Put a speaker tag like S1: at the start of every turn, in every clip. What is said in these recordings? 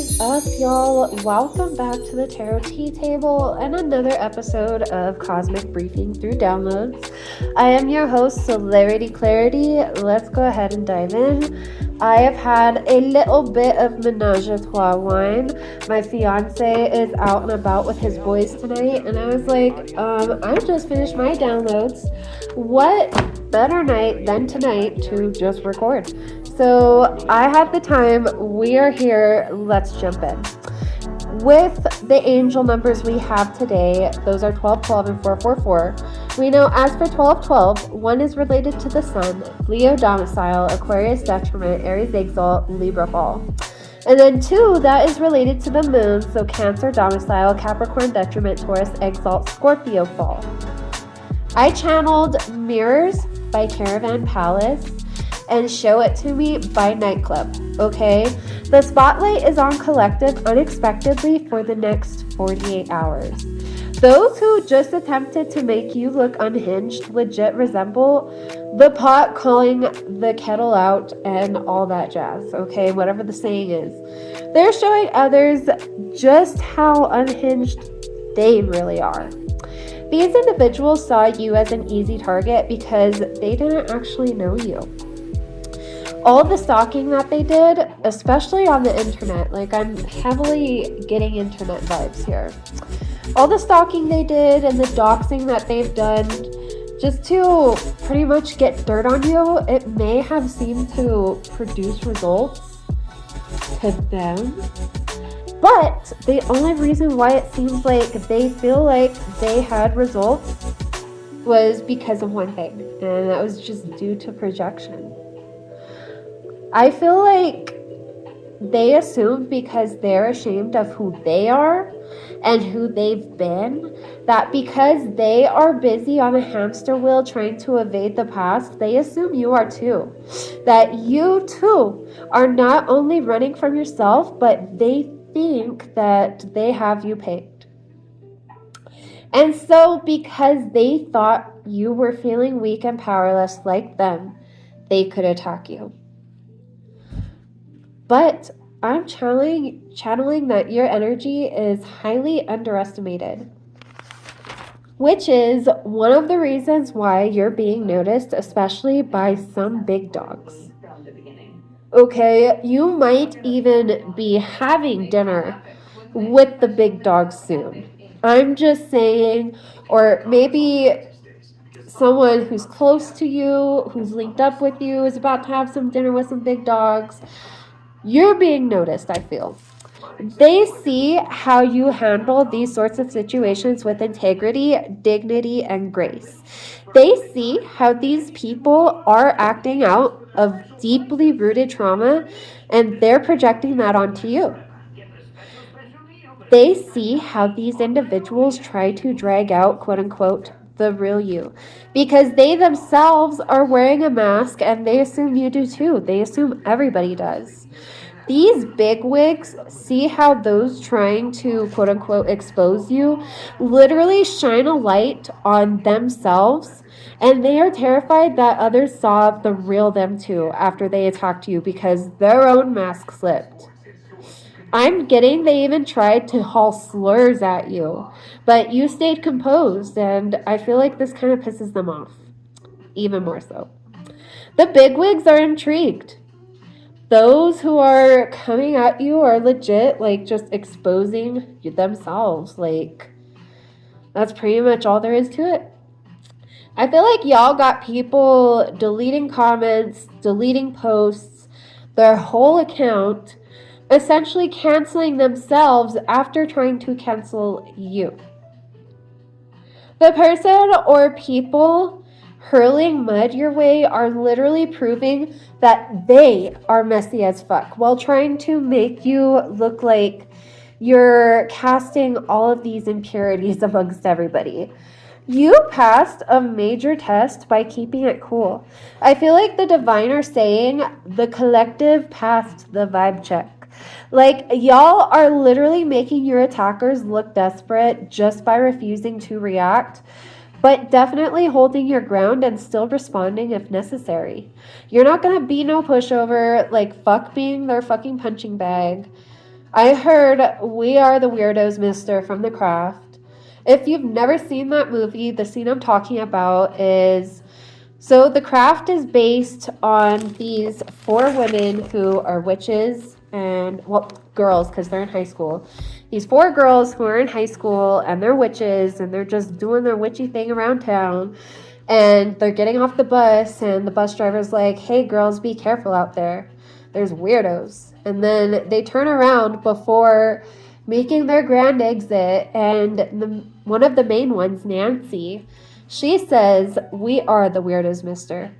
S1: is up, y'all? Welcome back to the Tarot Tea Table and another episode of Cosmic Briefing through Downloads. I am your host, Celerity Clarity. Let's go ahead and dive in. I have had a little bit of menage a trois wine. My fiance is out and about with his boys tonight, and I was like, I just finished my downloads. What better night than tonight to just record? So I have the time. We are here. Let's jump in. With the angel numbers we have today, those are 1212 and 444. We know as for 1212, one is related to the sun, Leo domicile, Aquarius detriment, Aries exalt, Libra fall. And then 2, that is related to the moon, so Cancer domicile, Capricorn detriment, Taurus exalt, Scorpio fall. I channeled Mirrors by Caravan Palace and Show It To Me by Nightclub, okay? The spotlight is on collective unexpectedly for the next 48 hours. Those who just attempted to make you look unhinged legit resemble the pot calling the kettle out and all that jazz, okay? Whatever the saying is. They're showing others just how unhinged they really are. These individuals saw you as an easy target because they didn't actually know you. All the stalking that they did, especially on the internet, like I'm heavily getting internet vibes here. All the stalking they did and the doxing that they've done just to pretty much get dirt on you, it may have seemed to produce results to them. But the only reason why it seems like they feel like they had results was because of one thing, and that was just due to projection. I feel like they assumed because they're ashamed of who they are and who they've been, that because they are busy on a hamster wheel trying to evade the past, they assume you are too. That you too are not only running from yourself, but they think that they have you pegged. And so because they thought you were feeling weak and powerless like them, they could attack you. But I'm channeling that your energy is highly underestimated, which is one of the reasons why you're being noticed, especially by some big dogs. Okay, you might even be having dinner with the big dogs soon. I'm just saying, or maybe someone who's close to you, who's linked up with you, is about to have some dinner with some big dogs. You're being noticed, I feel. They see how you handle these sorts of situations with integrity, dignity, and grace. They see how these people are acting out of deeply rooted trauma, and they're projecting that onto you. They see how these individuals try to drag out, quote unquote, the real you, because they themselves are wearing a mask and they assume you do too. They assume everybody does. These bigwigs see how those trying to, quote unquote, expose you literally shine a light on themselves, and they are terrified that others saw the real them too after they attacked you because their own mask slipped. I'm getting they even tried to haul slurs at you, but you stayed composed, and I feel like this kind of pisses them off, even more so. The bigwigs are intrigued. Those who are coming at you are legit, like, just exposing themselves. Like, that's pretty much all there is to it. I feel like y'all got people deleting comments, deleting posts, their whole account, essentially canceling themselves after trying to cancel you. The person or people hurling mud your way are literally proving that they are messy as fuck while trying to make you look like you're casting all of these impurities amongst everybody. You passed a major test by keeping it cool. I feel like the divine are saying the collective passed the vibe check. Like, y'all are literally making your attackers look desperate just by refusing to react, but definitely holding your ground and still responding if necessary. You're not gonna be no pushover, like, fuck being their fucking punching bag. I heard We Are the Weirdos, Mister from The Craft. If you've never seen that movie, the scene I'm talking about is so The Craft is based on these four women who are witches and, well, girls because they're in high school. These four girls who are in high school and they're witches and they're just doing their witchy thing around town. And they're getting off the bus and the bus driver's like, hey, girls, be careful out there. There's weirdos. And then they turn around before making their grand exit, and one of the main ones, Nancy, she says, we are the weirdos, mister.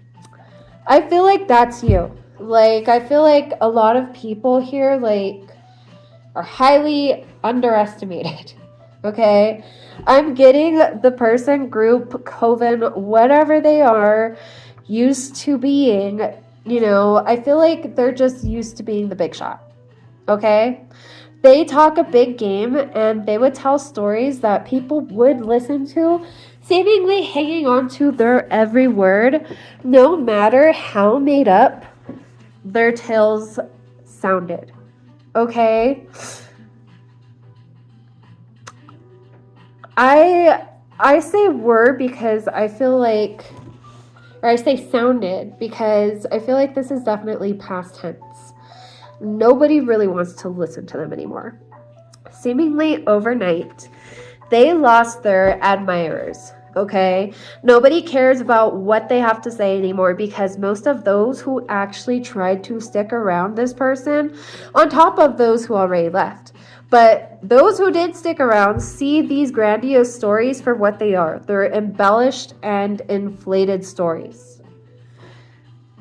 S1: I feel like that's you. Like, I feel like a lot of people here, like, are highly underestimated. Okay? I'm getting the person, group, coven, whatever they are, used to being, I feel like they're just used to being the big shot. Okay? They talk a big game and they would tell stories that people would listen to, seemingly hanging on to their every word, no matter how made up their tales sounded. Okay? I say were because I feel like, or I say sounded because I feel like this is definitely past tense. Nobody really wants to listen to them anymore. Seemingly overnight, they lost their admirers, okay? Nobody cares about what they have to say anymore because most of those who actually tried to stick around this person, on top of those who already left, but those who did stick around see these grandiose stories for what they are. They're embellished and inflated stories.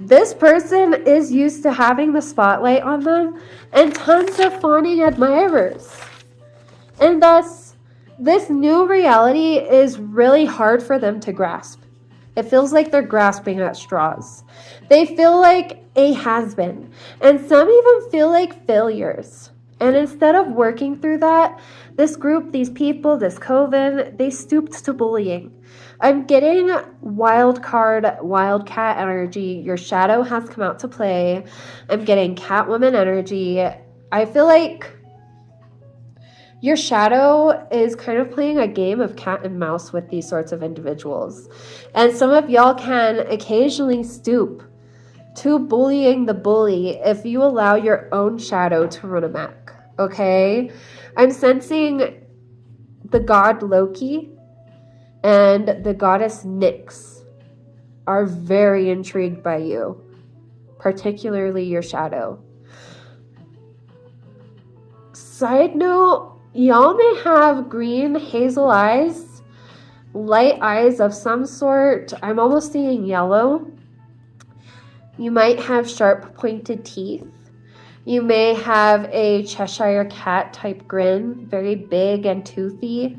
S1: This person is used to having the spotlight on them and tons of fawning admirers. And thus, this new reality is really hard for them to grasp. It feels like they're grasping at straws. They feel like a has-been, and some even feel like failures. And instead of working through that, this group, these people, this coven, they stooped to bullying. I'm getting wildcat energy. Your shadow has come out to play. I'm getting Catwoman energy. I feel like your shadow is kind of playing a game of cat and mouse with these sorts of individuals. And some of y'all can occasionally stoop to bullying the bully if you allow your own shadow to run amok, okay? I'm sensing the god Loki and the goddess Nyxx are very intrigued by you, particularly your shadow. Side note, y'all may have green hazel eyes, light eyes of some sort. I'm almost seeing yellow. You might have sharp pointed teeth. You may have a Cheshire cat type grin, very big and toothy.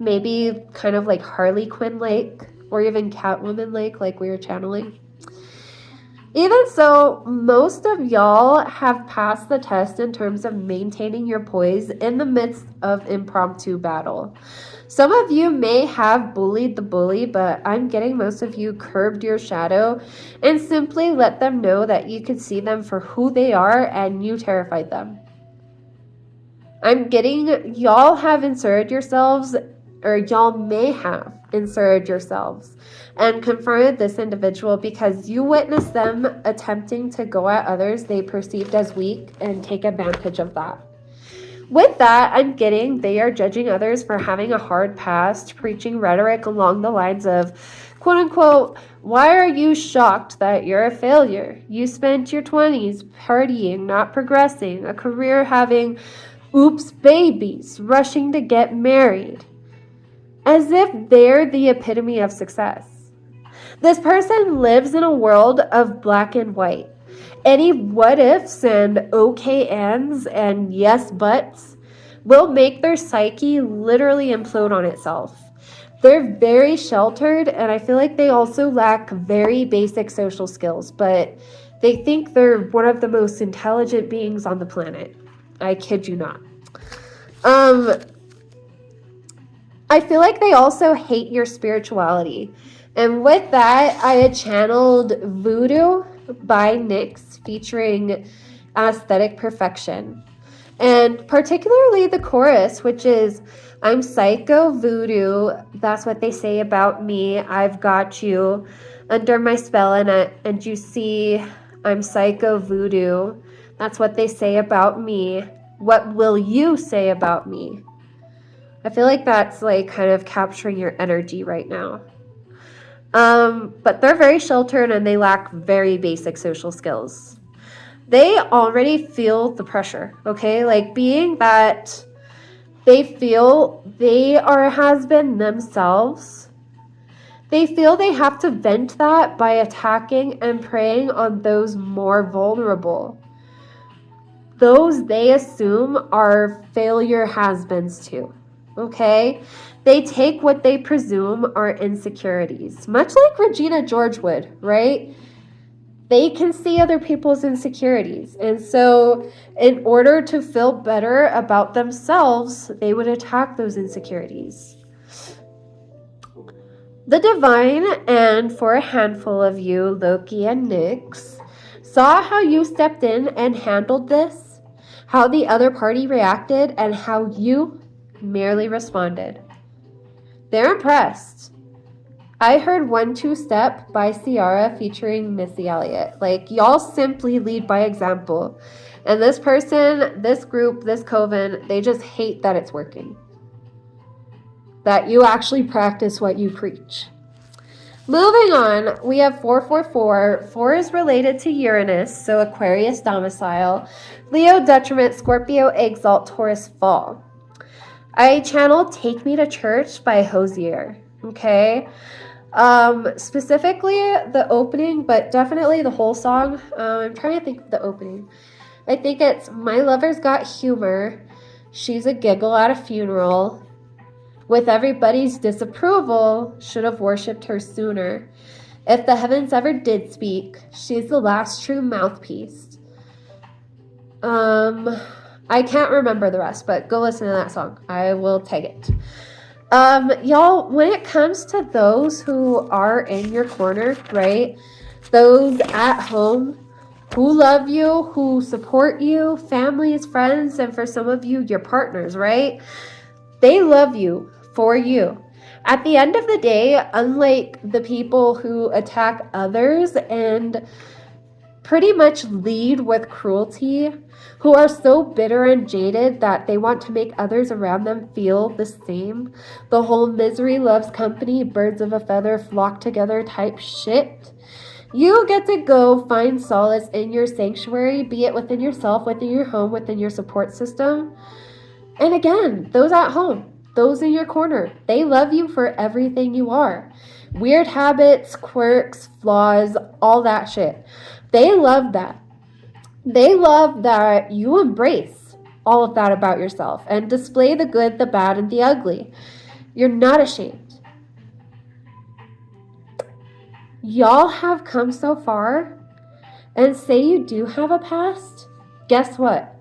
S1: Maybe kind of like Harley Quinn-like, or even Catwoman-like we were channeling. Even so, most of y'all have passed the test in terms of maintaining your poise in the midst of impromptu battle. Some of you may have bullied the bully, but I'm getting most of you curbed your shadow and simply let them know that you could see them for who they are and you terrified them. I'm getting y'all have inserted yourselves, or y'all may have inserted yourselves and confronted this individual because you witnessed them attempting to go at others they perceived as weak and take advantage of that. With that, I'm getting they are judging others for having a hard past, preaching rhetoric along the lines of, quote unquote, why are you shocked that you're a failure? You spent your 20s partying, not progressing, a career having oops babies, rushing to get married. As if they're the epitome of success. This person lives in a world of black and white. Any what ifs and okay ands and yes buts will make their psyche literally implode on itself. They're very sheltered, and I feel like they also lack very basic social skills, but they think they're one of the most intelligent beings on the planet. I kid you not. I feel like they also hate your spirituality. And with that, I had channeled Voodoo by Nyxx featuring Aesthetic Perfection. And particularly the chorus, which is, I'm psycho voodoo. That's what they say about me. I've got you under my spell, and you see, I'm psycho voodoo. That's what they say about me. What will you say about me? I feel like that's like kind of capturing your energy right now. But they're very sheltered and they lack very basic social skills. They already feel the pressure, okay? Like being that they feel they are a has-been themselves, they feel they have to vent that by attacking and preying on those more vulnerable. Those they assume are failure has-beens too, okay? They take what they presume are insecurities, much like Regina George would, right? They can see other people's insecurities. And so in order to feel better about themselves, they would attack those insecurities. The divine, and for a handful of you, Loki and Nyxx, saw how you stepped in and handled this, how the other party reacted, and how you merely responded. They're impressed. I heard 1-2 Step by Ciara featuring Missy Elliott. Like, y'all simply lead by example. And this person, this group, this coven, they just hate that it's working. That you actually practice what you preach. Moving on, we have 444. 4 is related to Uranus, so Aquarius domicile, Leo detriment, Scorpio exalt, Taurus fall. I channel Take Me to Church by Hosier, okay? Specifically the opening, but definitely the whole song. I'm trying to think of the opening. I think it's, my lover's got humor, she's a giggle at a funeral, with everybody's disapproval, should have worshipped her sooner. If the heavens ever did speak, she's the last true mouthpiece. I can't remember the rest, but go listen to that song. I will tag it. Y'all, when it comes to those who are in your corner, right? Those at home who love you, who support you, families, friends, and for some of you, your partners, right? They love you for you. At the end of the day, unlike the people who attack others and pretty much lead with cruelty, who are so bitter and jaded that they want to make others around them feel the same, the whole misery loves company, birds of a feather flock together type shit, you get to go find solace in your sanctuary, be it within yourself, within your home, within your support system. And again, those at home, those in your corner, they love you for everything you are. Weird habits, quirks, flaws, all that shit. They love that. They love that you embrace all of that about yourself and display the good, the bad, and the ugly. You're not ashamed. Y'all have come so far, and say you do have a past, guess what?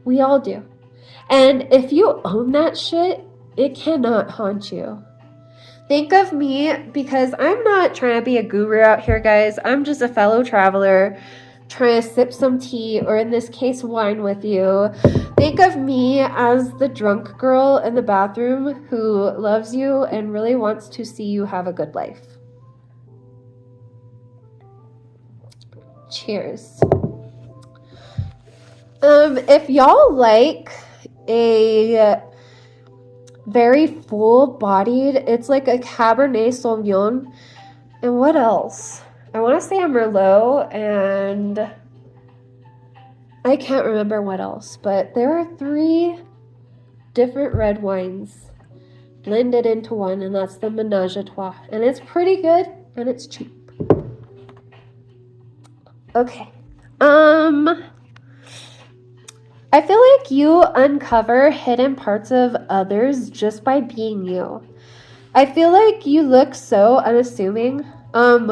S1: We all do. And if you own that shit, it cannot haunt you. Think of me, because I'm not trying to be a guru out here, guys. I'm just a fellow traveler trying to sip some tea, or in this case, wine with you. Think of me as the drunk girl in the bathroom who loves you and really wants to see you have a good life. Cheers. If y'all like a very full-bodied, it's like a Cabernet Sauvignon, and what else? I want to say a Merlot, and I can't remember what else, but there are 3 different red wines blended into one, and that's the Ménage à Trois, and it's pretty good, and it's cheap. Okay. I feel like you uncover hidden parts of others just by being you. I feel like you look so unassuming. I'm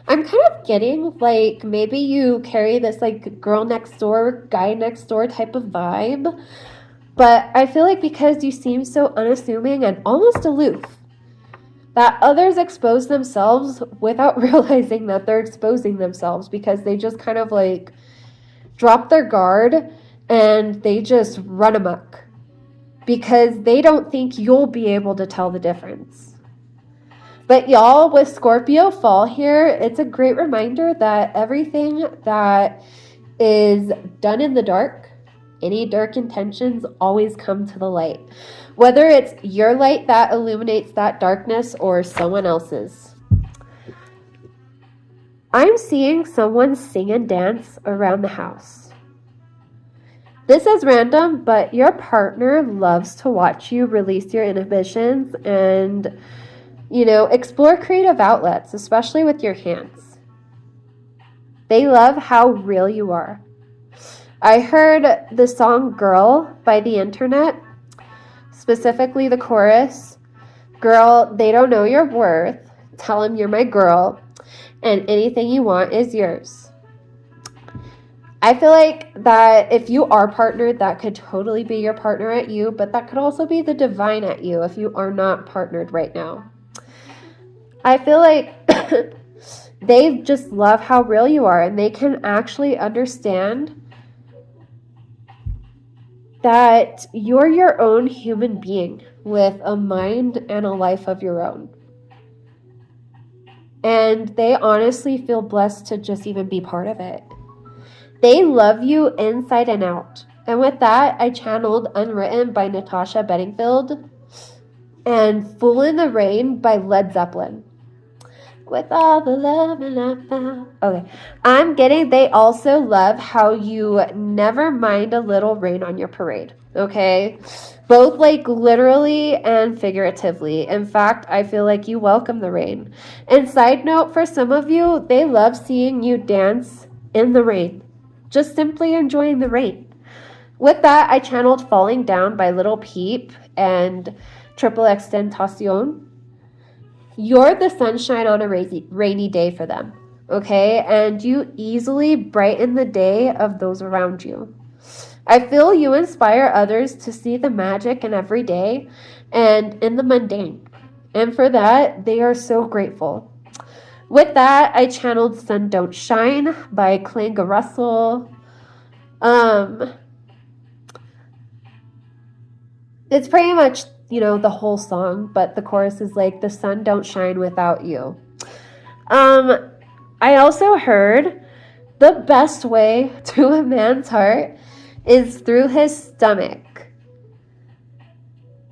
S1: kind of getting like maybe you carry this like girl next door, guy next door type of vibe. But I feel like because you seem so unassuming and almost aloof, that others expose themselves without realizing that they're exposing themselves, because they just kind of like drop their guard and they just run amok because they don't think you'll be able to tell the difference. But y'all, with Scorpio fall here, it's a great reminder that everything that is done in the dark, any dark intentions always come to the light. Whether it's your light that illuminates that darkness or someone else's. I'm seeing someone sing and dance around the house. This is random, but your partner loves to watch you release your inhibitions and, explore creative outlets, especially with your hands. They love how real you are. I heard the song Girl by the internet, specifically the chorus. Girl, they don't know your worth. Tell them you're my girl, and anything you want is yours. I feel like that if you are partnered, that could totally be your partner at you, but that could also be the divine at you if you are not partnered right now. I feel like they just love how real you are, and they can actually understand that you're your own human being with a mind and a life of your own. And they honestly feel blessed to just even be part of it. They love you inside and out. And with that, I channeled Unwritten by Natasha Bedingfield and Fool in the Rain by Led Zeppelin. With all the love and I found. Okay. I'm getting they also love how you never mind a little rain on your parade. Okay. Both like literally and figuratively. In fact, I feel like you welcome the rain. And side note, for some of you, they love seeing you dance in the rain. Just simply enjoying the rain. With that, I channeled Falling Down by Little Peep and Triple Extentacion. You're the sunshine on a rainy day for them, okay? And you easily brighten the day of those around you. I feel you inspire others to see the magic in every day and in the mundane. And for that, they are so grateful. With that, I channeled Sun Don't Shine by Clinga Russell. It's pretty much the whole song, but the chorus is like, the sun don't shine without you. I also heard the best way to a man's heart is through his stomach.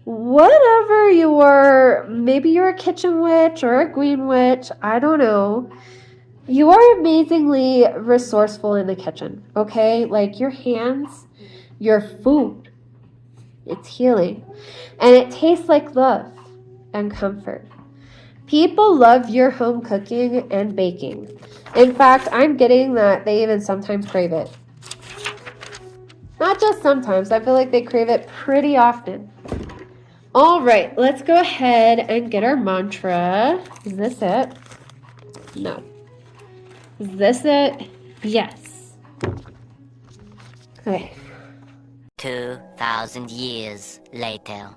S1: Whatever you are, maybe you're a kitchen witch or a green witch, I don't know. You are amazingly resourceful in the kitchen, okay? Like your hands, your food, it's healing. And it tastes like love and comfort. People love your home cooking and baking. In fact, I'm getting that they even sometimes crave it. Not just sometimes, I feel like they crave it pretty often. All right, let's go ahead and get our mantra. Is this it? No. Is this it? Yes. Okay.
S2: 2,000 years later.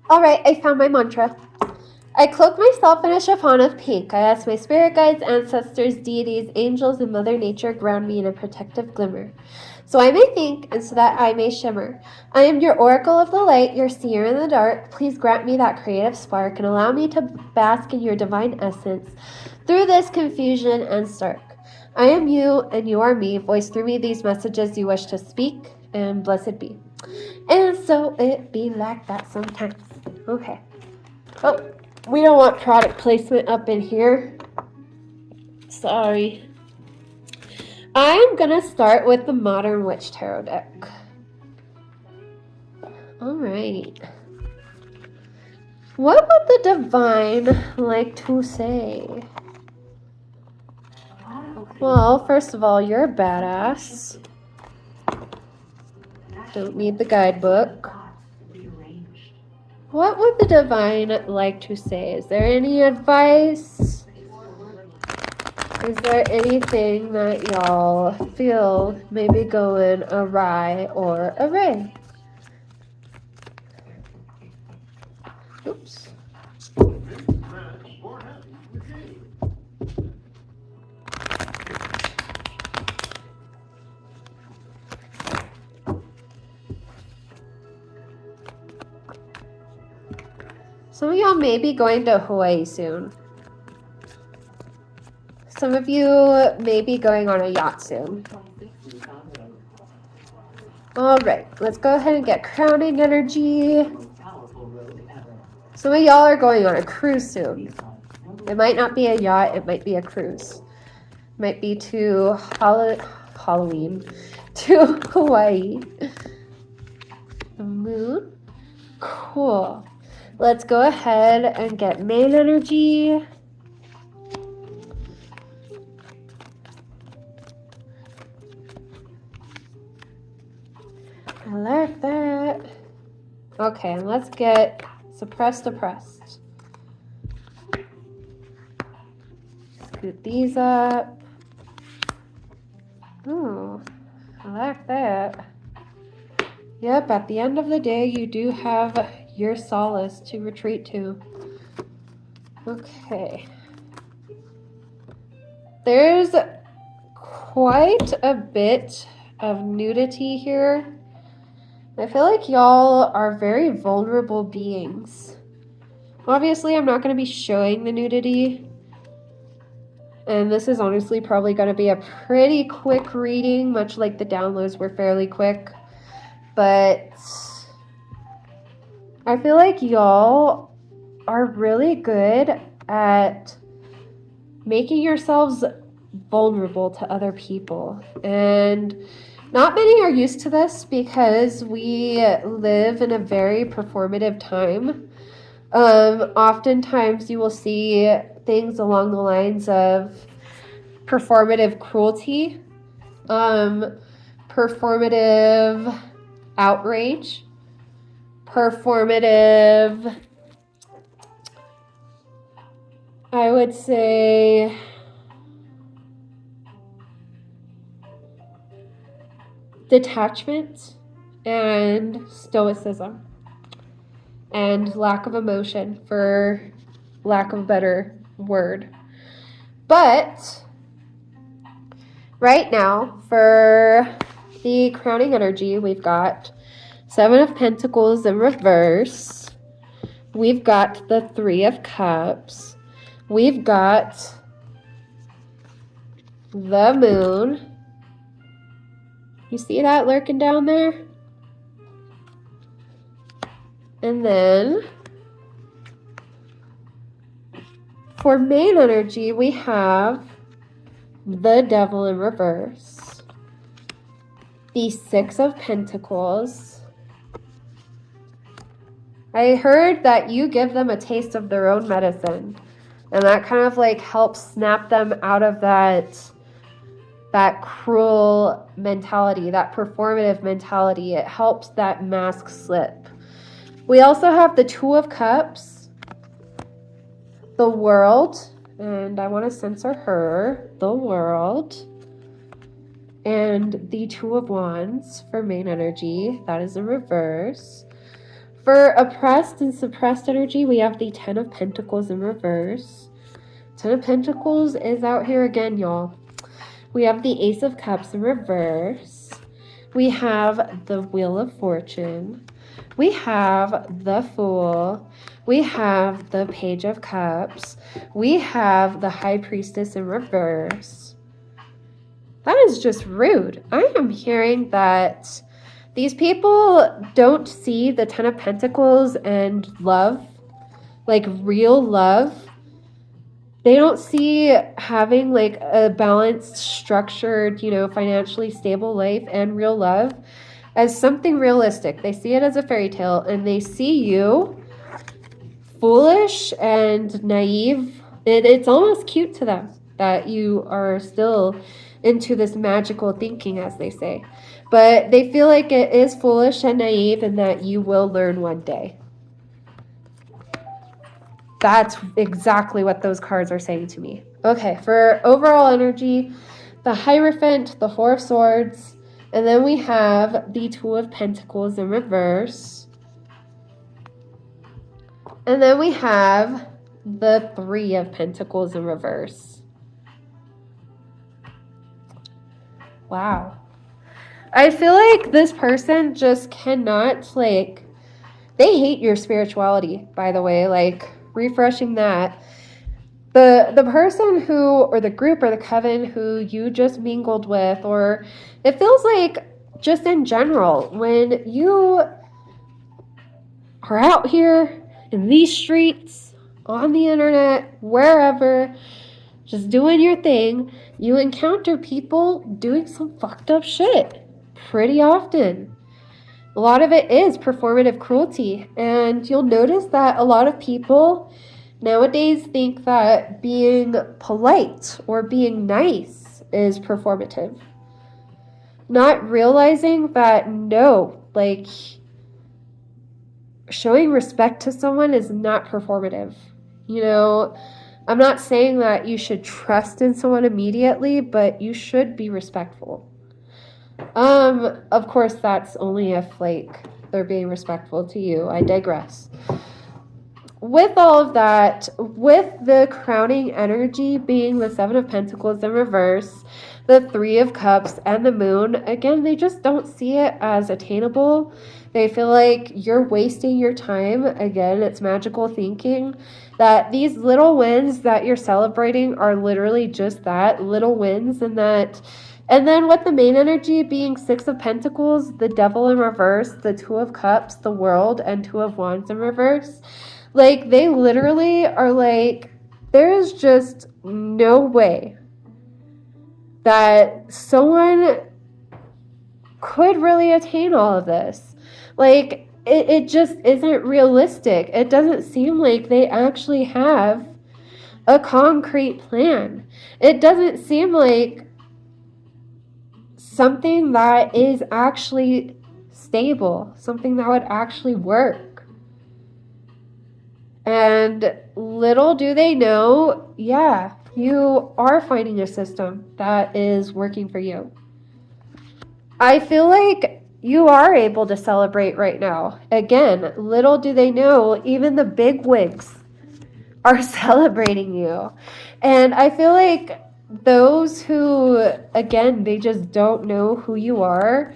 S1: All right, I found my mantra. I cloak myself in a chiffon of pink. I ask my spirit guides, ancestors, deities, angels, and Mother Nature ground me in a protective glimmer, so I may think and so that I may shimmer. I am your oracle of the light, your seer in the dark. Please grant me that creative spark and allow me to bask in your divine essence through this confusion and stark. I am you and you are me. Voice through me these messages you wish to speak, and blessed be. And so it be like that sometimes. Okay. Oh, we don't want product placement up in here. Sorry. I'm going to start with the Modern Witch Tarot deck. All right. What would the divine like to say? Well, first of all, you're a badass. Don't need the guidebook. What would the divine like to say? Is there any advice? Is there anything that y'all feel may be going awry or array? Oops. Some of y'all may be going to Hawaii soon. Some of you may be going on a yacht soon. All right, let's go ahead and get crowning energy. Some of y'all are going on a cruise soon. It might not be a yacht, it might be a cruise. It might be to Halloween, to Hawaii. The moon. Cool. Let's go ahead and get main energy. I like that. Okay, and let's get suppressed, oppressed. Scoot these up. Ooh, I like that. Yep, at the end of the day, you do have your solace to retreat to. Okay. There's quite a bit of nudity here. I feel like y'all are very vulnerable beings. Obviously, I'm not going to be showing the nudity. And this is honestly probably going to be a pretty quick reading, much like the downloads were fairly quick. But I feel like y'all are really good at making yourselves vulnerable to other people. And not many are used to this because we live in a very performative time. Oftentimes you will see things along the lines of performative cruelty, performative outrage, performative, I would say, detachment and stoicism and lack of emotion, for lack of a better word. But right now, for the crowning energy, we've got 7 of Pentacles in reverse. We've got the 3 of Cups. We've got the Moon. You see that lurking down there? And then for main energy, we have the Devil in reverse, the 6 of Pentacles. I heard that you give them a taste of their own medicine, and that kind of like helps snap them out of that cruel mentality, that performative mentality. It helps that mask slip. We also have the 2 of Cups, the World, and I want to censor her, the World, and the 2 of Wands for main energy. That is in reverse. For oppressed and suppressed energy, we have the 10 of Pentacles in reverse. 10 of Pentacles is out here again, y'all. We have the Ace of Cups in reverse. We have the Wheel of Fortune. We have the Fool. We have the Page of Cups. We have the High Priestess in reverse. That is just rude. I am hearing that these people don't see the 10 of Pentacles and love, like real love. They don't see having like a balanced, structured, financially stable life and real love as something realistic. They see it as a fairy tale, and they see you foolish and naive. It's almost cute to them that you are still into this magical thinking, as they say. But they feel like it is foolish and naive, and that you will learn one day. That's exactly what those cards are saying to me. Okay, for overall energy, the Hierophant, the 4 of Swords, and then we have the 2 of Pentacles in reverse. And then we have the 3 of Pentacles in reverse. Wow. I feel like this person just cannot, They hate your spirituality, by the way, like refreshing that. The person who, or the group or the coven who you just mingled with, or it feels like just in general, when you are out here in these streets, on the internet, wherever, just doing your thing, you encounter people doing some fucked up shit pretty often. A lot of it is performative cruelty, and you'll notice that a lot of people nowadays think that being polite or being nice is performative. Not realizing that no, like, showing respect to someone is not performative. You know, I'm not saying that you should trust in someone immediately, but you should be respectful. Of course, that's only if, like, they're being respectful to you. I digress. With all of that, with the crowning energy being the Seven of Pentacles in reverse, the Three of Cups, and the Moon, again, they just don't see it as attainable. They feel like you're wasting your time. Again, it's magical thinking that these little wins that you're celebrating are literally just that, little wins, and that. And then with the main energy being Six of Pentacles, the Devil in reverse, the Two of Cups, the World, and Two of Wands in reverse, like, they literally are like, there's just no way that someone could really attain all of this. Like, it just isn't realistic. It doesn't seem like they actually have a concrete plan. It doesn't seem like something that is actually stable, something that would actually work. And little do they know, yeah, you are finding a system that is working for you. I feel like you are able to celebrate right now. Again, little do they know, even the big wigs are celebrating you. And I feel like those who, again, they just don't know who you are,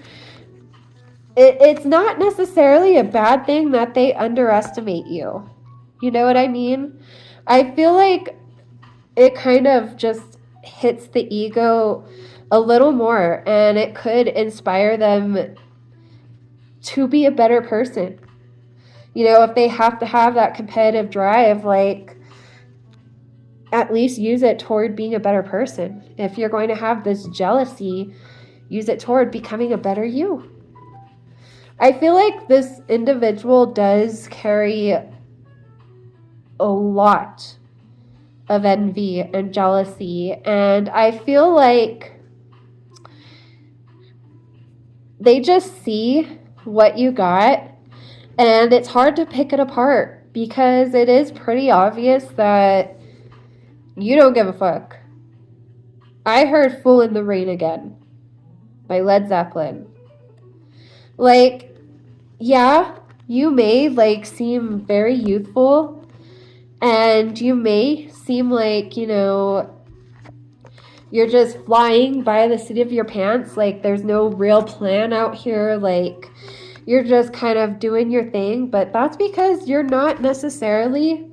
S1: it's not necessarily a bad thing that they underestimate you. You know what I mean? I feel like it kind of just hits the ego a little more, and it could inspire them to be a better person. You know, if they have to have that competitive drive, like, at least use it toward being a better person. If you're going to have this jealousy, use it toward becoming a better you. I feel like this individual does carry a lot of envy and jealousy, and I feel like they just see what you got, and it's hard to pick it apart because it is pretty obvious that you don't give a fuck. I heard Fool in the Rain Again by Led Zeppelin. Like, yeah, you may, like, seem very youthful, and you may seem like, you know, you're just flying by the seat of your pants. Like, there's no real plan out here. Like, you're just kind of doing your thing. But that's because you're not necessarily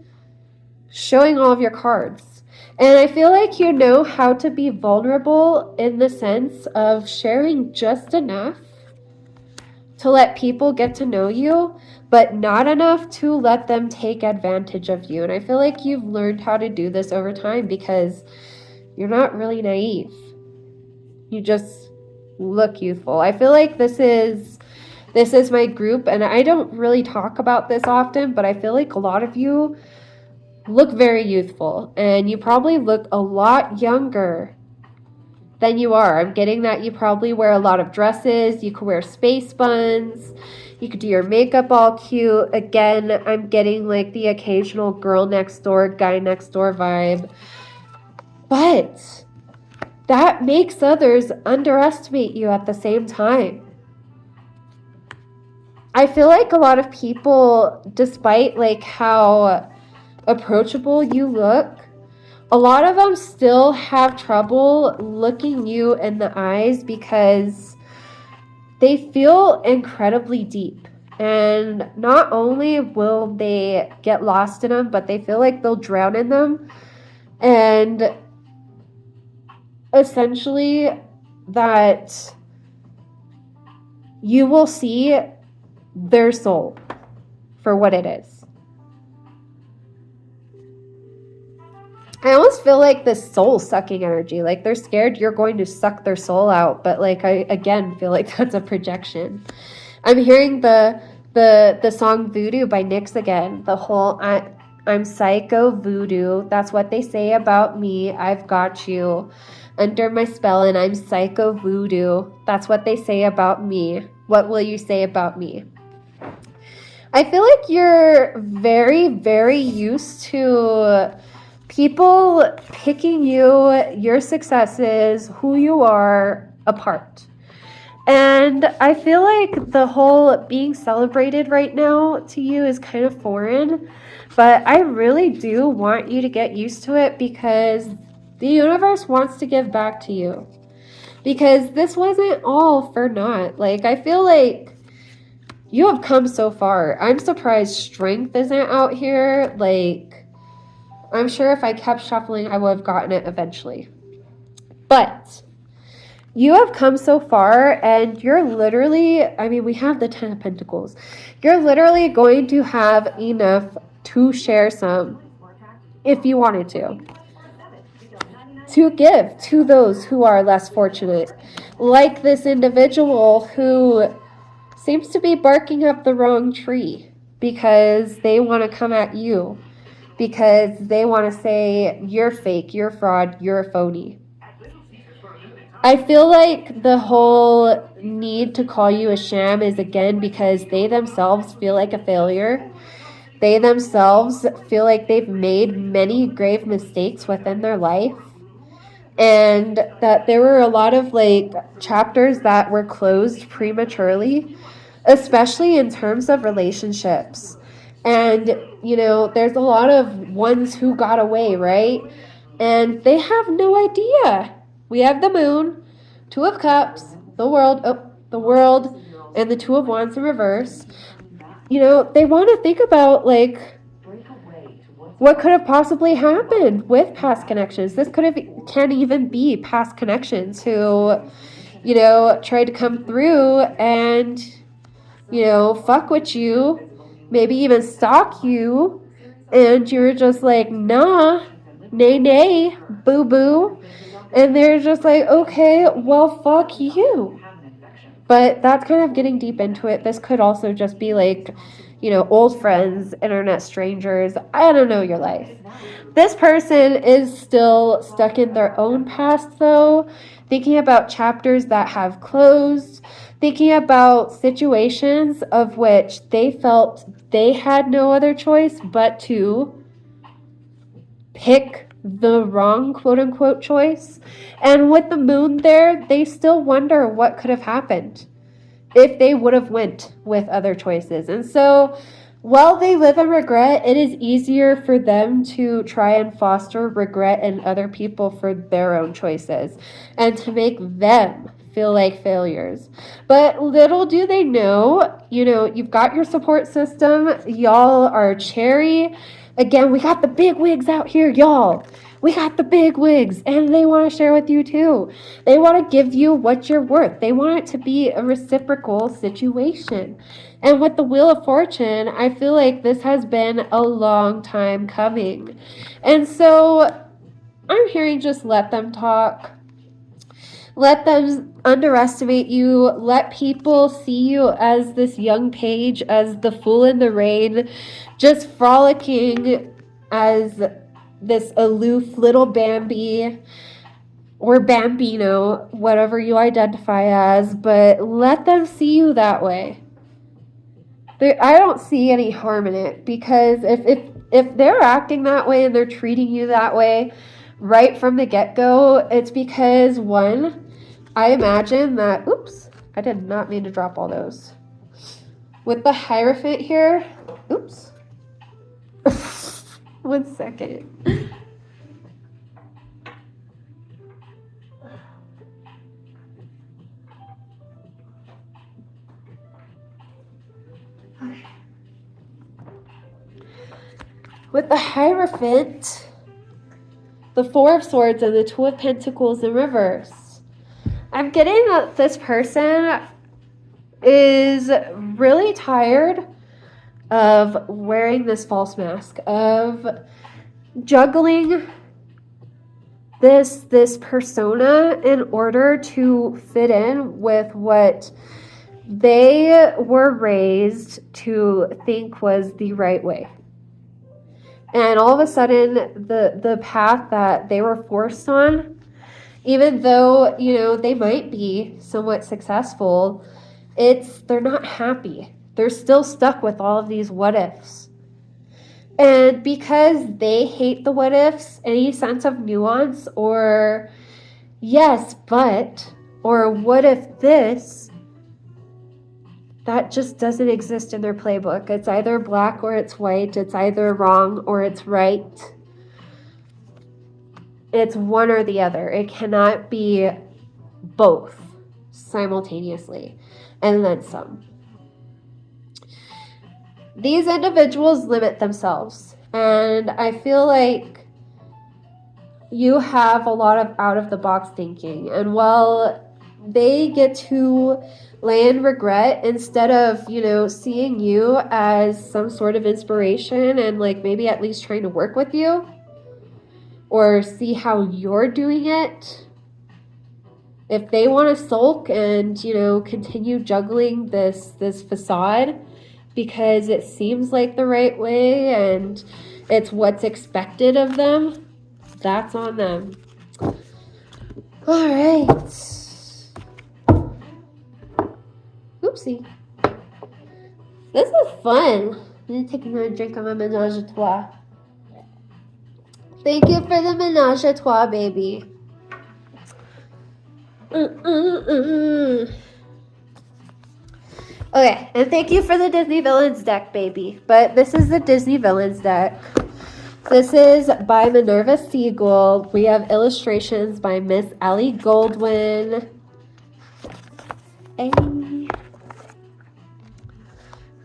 S1: showing all of your cards. And I feel like you know how to be vulnerable in the sense of sharing just enough to let people get to know you, but not enough to let them take advantage of you. And I feel like you've learned how to do this over time because you're not really naive. You just look youthful. I feel like this is my group, and I don't really talk about this often, but I feel like a lot of you look very youthful, and you probably look a lot younger than you are. I'm getting that you probably wear a lot of dresses. You could wear space buns. You could do your makeup all cute. Again, I'm getting like the occasional girl next door, guy next door vibe. But that makes others underestimate you at the same time. I feel like a lot of people, despite like how approachable you look, a lot of them still have trouble looking you in the eyes because they feel incredibly deep. And not only will they get lost in them, but they feel like they'll drown in them. And essentially, that you will see their soul for what it is. I almost feel like this soul sucking energy. Like they're scared you're going to suck their soul out. But like I again feel like that's a projection. I'm hearing the song Voodoo by Nyxx again. The whole I'm psycho voodoo. That's what they say about me. I've got you under my spell and I'm psycho voodoo. That's what they say about me. What will you say about me? I feel like you're very, very used to people picking you, your successes, who you are apart. And I feel like the whole being celebrated right now to you is kind of foreign, but I really do want you to get used to it because the universe wants to give back to you. Because this wasn't all for naught. Like, I feel like you have come so far. I'm surprised strength isn't out here. Like, I'm sure if I kept shuffling, I would have gotten it eventually. But you have come so far, and you're literally, I mean, we have the 10 of Pentacles. You're literally going to have enough to share some, if you wanted to give to those who are less fortunate. Like this individual who seems to be barking up the wrong tree because they want to come at you, because they want to say, you're fake, you're fraud, you're a phony. I feel like the whole need to call you a sham is again because they themselves feel like a failure. They themselves feel like they've made many grave mistakes within their life. And that there were a lot of like chapters that were closed prematurely, especially in terms of relationships. And, you know, there's a lot of ones who got away, right? And they have no idea. We have the moon, 2 of cups, the world, and the 2 of wands in reverse. You know, they want to think about like what could have possibly happened with past connections. This can't even be past connections who, you know, tried to come through and, you know, fuck with you, maybe even stalk you, and you're just like, nah, nay, nay, boo boo. And they're just like, okay, well, fuck you. But that's kind of getting deep into it. This could also just be like, you know, old friends, internet strangers. I don't know your life. This person is still stuck in their own past, though, thinking about chapters that have closed, thinking about situations of which they felt they had no other choice but to pick the wrong quote-unquote choice. And with the moon there, they still wonder what could have happened if they would have went with other choices. And so while they live in regret, it is easier for them to try and foster regret in other people for their own choices and to make them feel like failures. But little do they know, you know, you've got your support system. Y'all are cherry. Again, we got the big wigs out here, y'all. We got the big wigs, and they want to share with you too. They want to give you what you're worth. They want it to be a reciprocal situation. And with the Wheel of Fortune, I feel like this has been a long time coming. And so I'm hearing just let them talk. Let them underestimate you. Let people see you as this young page, as the fool in the rain, just frolicking as this aloof little Bambi or Bambino, whatever you identify as, but let them see you that way. I don't see any harm in it, because if they're acting that way and they're treating you that way right from the get-go, it's because, one, I imagine that, oops, I did not mean to drop all those. With the Hierophant here, oops. 1 second. With the Hierophant, the Four of Swords, and the Two of Pentacles in reverse. I'm getting that this person is really tired of wearing this false mask, of juggling this persona in order to fit in with what they were raised to think was the right way. And all of a sudden, the path that they were forced on, even though, you know, they might be somewhat successful, they're not happy. They're still stuck with all of these what ifs. And because they hate the what ifs, any sense of nuance or yes, but, or what if this, that just doesn't exist in their playbook. It's either black or it's white. It's either wrong or it's right. It's one or the other. It cannot be both simultaneously, and then some. These individuals limit themselves, and I feel like you have a lot of out-of-the-box thinking, and while they get to land regret, instead of, you know, seeing you as some sort of inspiration and like maybe at least trying to work with you or see how you're doing it, if they want to sulk and, you know, continue juggling this facade because it seems like the right way and it's what's expected of them, that's on them. All right. Oopsie. This is fun. I'm going to take another drink of my menage a trois. Thank you for the menage a trois, baby. Okay, and thank you for the Disney Villains deck, baby. But this is the Disney Villains deck. This is by Minerva Siegel. We have illustrations by Miss Ellie Goldwyn.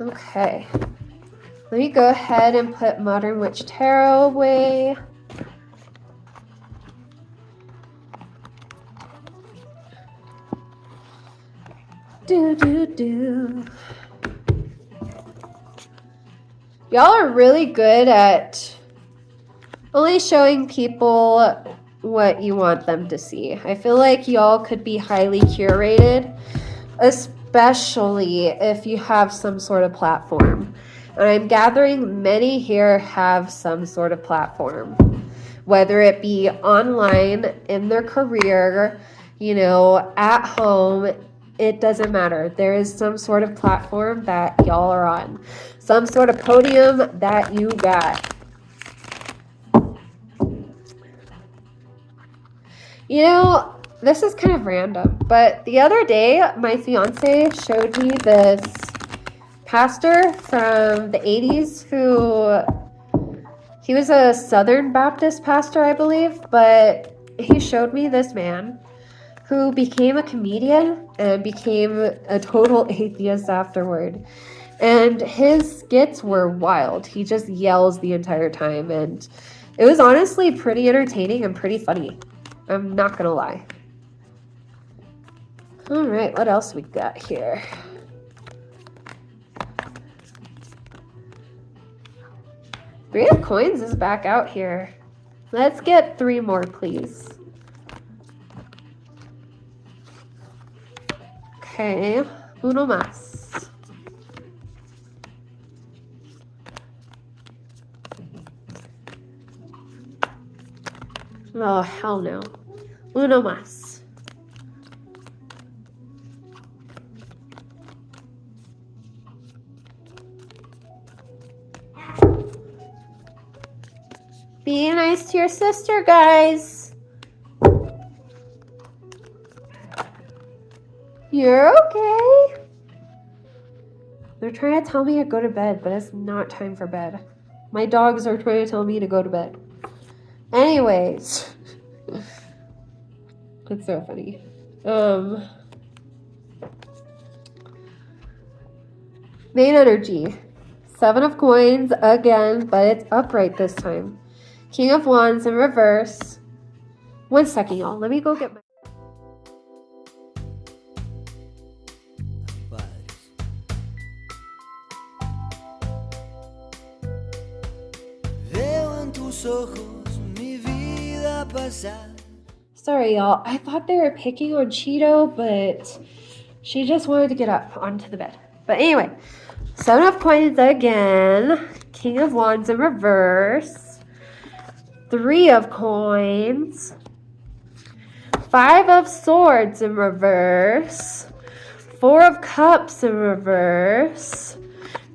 S1: Okay. Let me go ahead and put Modern Witch Tarot away. Y'all are really good at only showing people what you want them to see. I feel like y'all could be highly curated, especially if you have some sort of platform. And I'm gathering many here have some sort of platform, whether it be online, in their career, you know, at home. It doesn't matter. There is some sort of platform that y'all are on. Some sort of podium that you got. You know, this is kind of random, but the other day, my fiance showed me this pastor from the 80s he was a Southern Baptist pastor, I believe, but he showed me this man who became a comedian and became a total atheist afterward. And his skits were wild. He just yells the entire time, and it was honestly pretty entertaining and pretty funny. I'm not gonna lie. All right, what else we got here? Three of Coins is back out here. Let's get 3 more, please. Okay, uno más. Oh, hell no. Uno más. Be nice to your sister, guys. You're okay. They're trying to tell me to go to bed, but it's not time for bed. My dogs are trying to tell me to go to bed. Anyways. That's so funny. Main energy. 7 of coins again, but it's upright this time. King of wands in reverse. 1 second, y'all. Let me go get my... Sorry, y'all. I thought they were picking on Cheeto, but she just wanted to get up onto the bed. But anyway, 7 of coins again. King of wands in reverse. 3 of coins. 5 of swords in reverse. 4 of cups in reverse.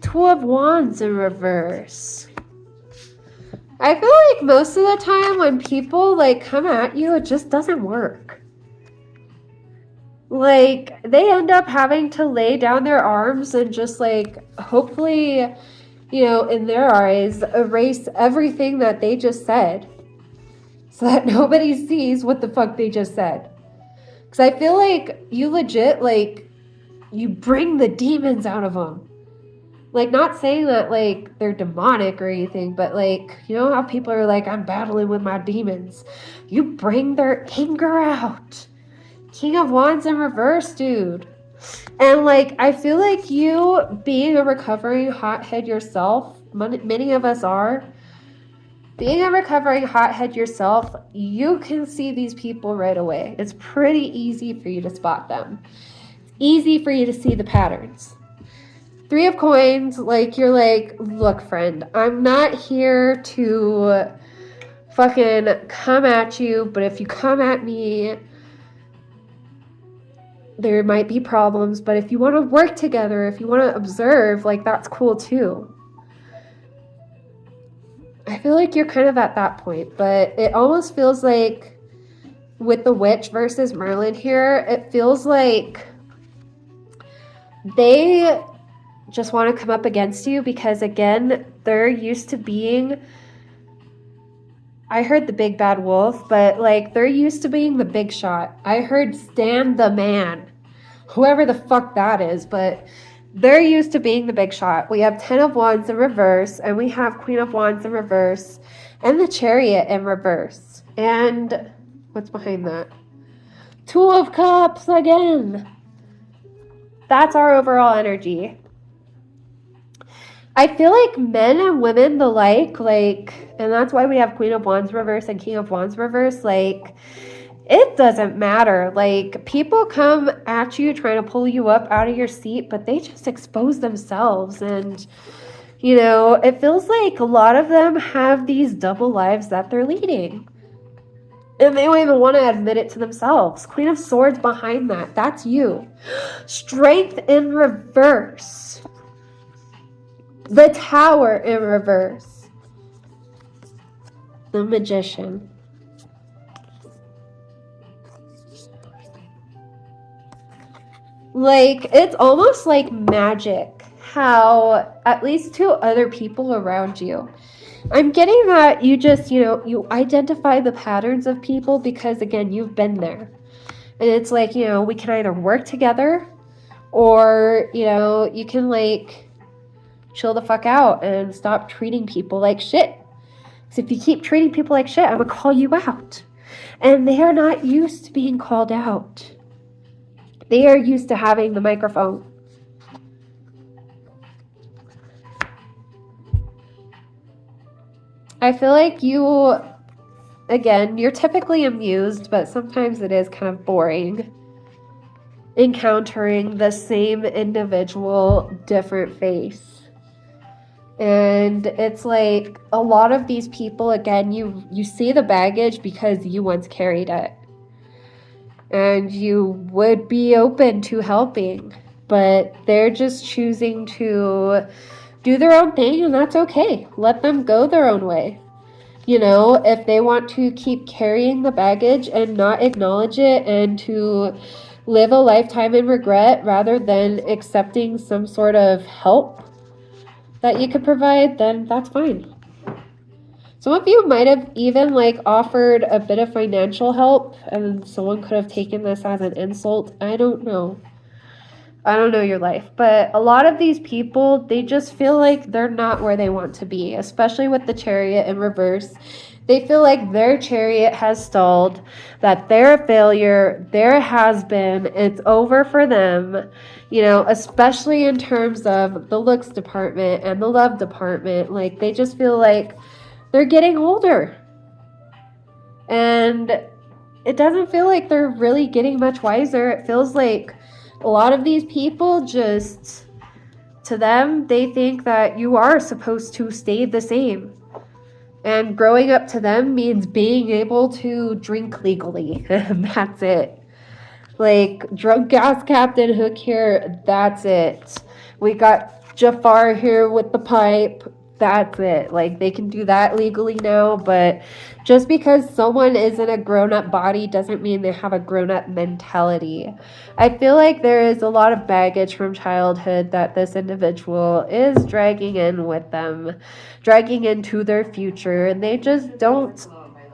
S1: 2 of wands in reverse. I feel like most of the time when people like come at you, it just doesn't work. Like they end up having to lay down their arms and just like hopefully, you know, in their eyes, erase everything that they just said so that nobody sees what the fuck they just said. Because I feel like you legit, like, you bring the demons out of them. Like, not saying that, like, they're demonic or anything, but, like, you know how people are like, I'm battling with my demons. You bring their anger out. King of wands in reverse, dude. And, like, I feel like you being a recovering hothead yourself, many of us are, being a recovering hothead yourself, you can see these people right away. It's pretty easy for you to spot them. It's easy for you to see the patterns. 3 of coins, like, you're like, look, friend, I'm not here to fucking come at you, but if you come at me, there might be problems, but if you want to work together, if you want to observe, like, that's cool too. I feel like you're kind of at that point, but it almost feels like with the witch versus Merlin here, it feels like they just want to come up against you because, again, they're used to being, I heard the big bad wolf, but like they're used to being the big shot. I heard Stan the man, whoever the fuck that is, but they're used to being the big shot. We have 10 of wands in reverse, and we have Queen of wands in reverse, and the Chariot in reverse. And what's behind that? 2 of cups again. That's our overall energy. I feel like men and women alike, like, and that's why we have Queen of Wands reverse and King of Wands reverse, like, it doesn't matter. Like, people come at you trying to pull you up out of your seat, but they just expose themselves. And, you know, it feels like a lot of them have these double lives that they're leading. And they don't even want to admit it to themselves. Queen of Swords behind that. That's you. Strength in reverse. The Tower in reverse. The Magician. Like, it's almost like magic how at least 2 other people around you. I'm getting that you just, you know, you identify the patterns of people because, again, you've been there. And it's like, you know, we can either work together or, you know, you can, like, chill the fuck out and stop treating people like shit. Because if you keep treating people like shit, I'm going to call you out. And they are not used to being called out. They are used to having the microphone. I feel like you, again, you're typically amused, but sometimes it is kind of boring encountering the same individual, different face. And it's like a lot of these people, again, you see the baggage because you once carried it. And you would be open to helping, but they're just choosing to do their own thing, and that's okay. Let them go their own way. You know, if they want to keep carrying the baggage and not acknowledge it and to live a lifetime in regret rather than accepting some sort of help that you could provide, then that's fine. Some of you might have even like offered a bit of financial help and someone could have taken this as an insult. I don't know. I don't know your life, but a lot of these people, they just feel like they're not where they want to be, especially with the Chariot in reverse. They feel like their Chariot has stalled, that they're a failure, they're has been, it's over for them, you know, especially in terms of the looks department and the love department. Like, they just feel like they're getting older. And it doesn't feel like they're really getting much wiser. It feels like a lot of these people just, to them, they think that you are supposed to stay the same. And growing up to them means being able to drink legally. That's it. Like, drunk gas Captain Hook here, that's it. We got Jafar here with the pipe. That's it. Like, they can do that legally now, but just because someone is in a grown-up body doesn't mean they have a grown-up mentality. I feel like there is a lot of baggage from childhood that this individual is dragging in with them, dragging into their future, and they just don't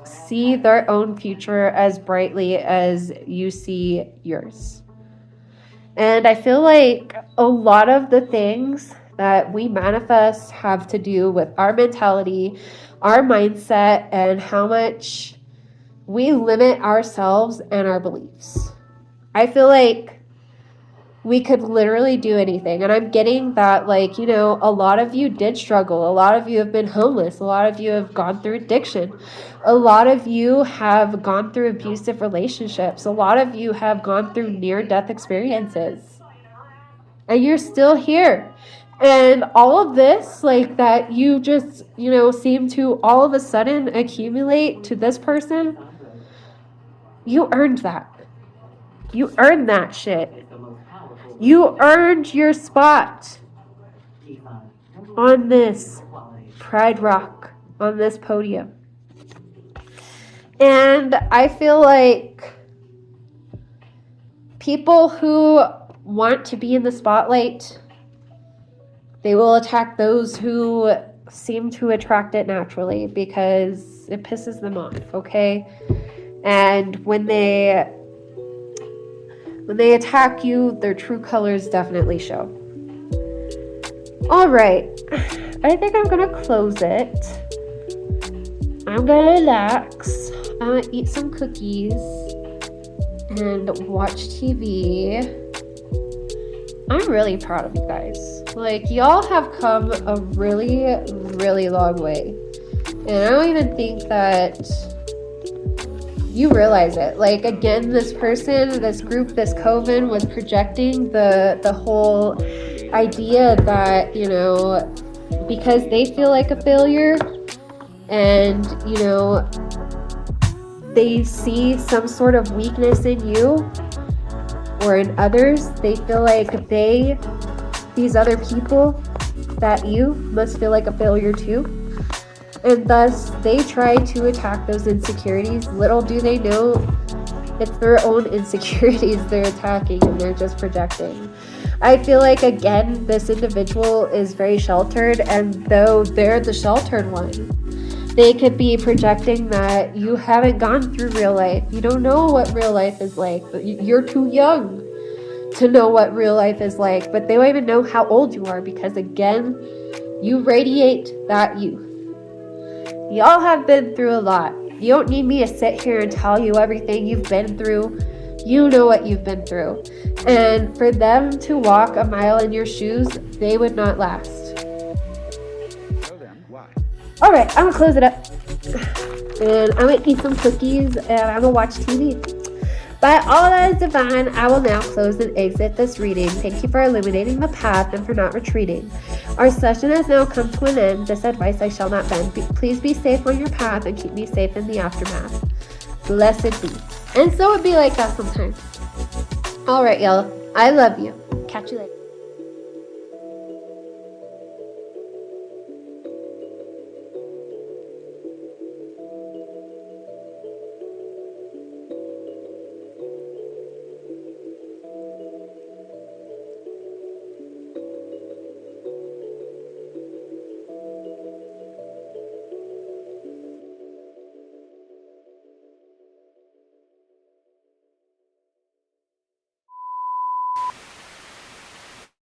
S1: see their own future as brightly as you see yours. And I feel like a lot of the things that we manifest have to do with our mentality, our mindset, and how much we limit ourselves and our beliefs. I feel like we could literally do anything. And I'm getting that, like, you know, a lot of you did struggle. A lot of you have been homeless. A lot of you have gone through addiction. A lot of you have gone through abusive relationships. A lot of you have gone through near-death experiences. And you're still here. And all of this, like, that you just, you know, seem to all of a sudden accumulate to this person, you earned that. You earned that shit. You earned your spot on this Pride Rock, on this podium. And I feel like people who want to be in the spotlight, they will attack those who seem to attract it naturally because it pisses them off, okay? And when they attack you, their true colors definitely show. All right, I think I'm gonna close it. I'm gonna relax. I'm gonna eat some cookies and watch TV. I'm really proud of you guys. Like, y'all have come a really, really long way. And I don't even think that you realize it. Like, again, this person, this group, this coven was projecting the whole idea that, you know, because they feel like a failure and, you know, they see some sort of weakness in you or in others, they feel like these other people, that you must feel like a failure too. And thus, they try to attack those insecurities. Little do they know it's their own insecurities they're attacking and they're just projecting. I feel like, again, this individual is very sheltered, and though they're the sheltered one, they could be projecting that you haven't gone through real life. You don't know what real life is like. You're too young to know what real life is like, but they don't even know how old you are because, again, you radiate that youth. Y'all have been through a lot. You don't need me to sit here and tell you everything you've been through. You know what you've been through. And for them to walk a mile in your shoes, they would not last. All right, I'm gonna close it up. And I'm gonna eat some cookies and I'm gonna watch TV. By all that is divine, I will now close and exit this reading. Thank you for illuminating the path and for not retreating. Our session has now come to an end. This advice I shall not bend. Please be safe on your path and keep me safe in the aftermath. Blessed be. And so it be like that sometimes. All right, y'all. I love you. Catch you later.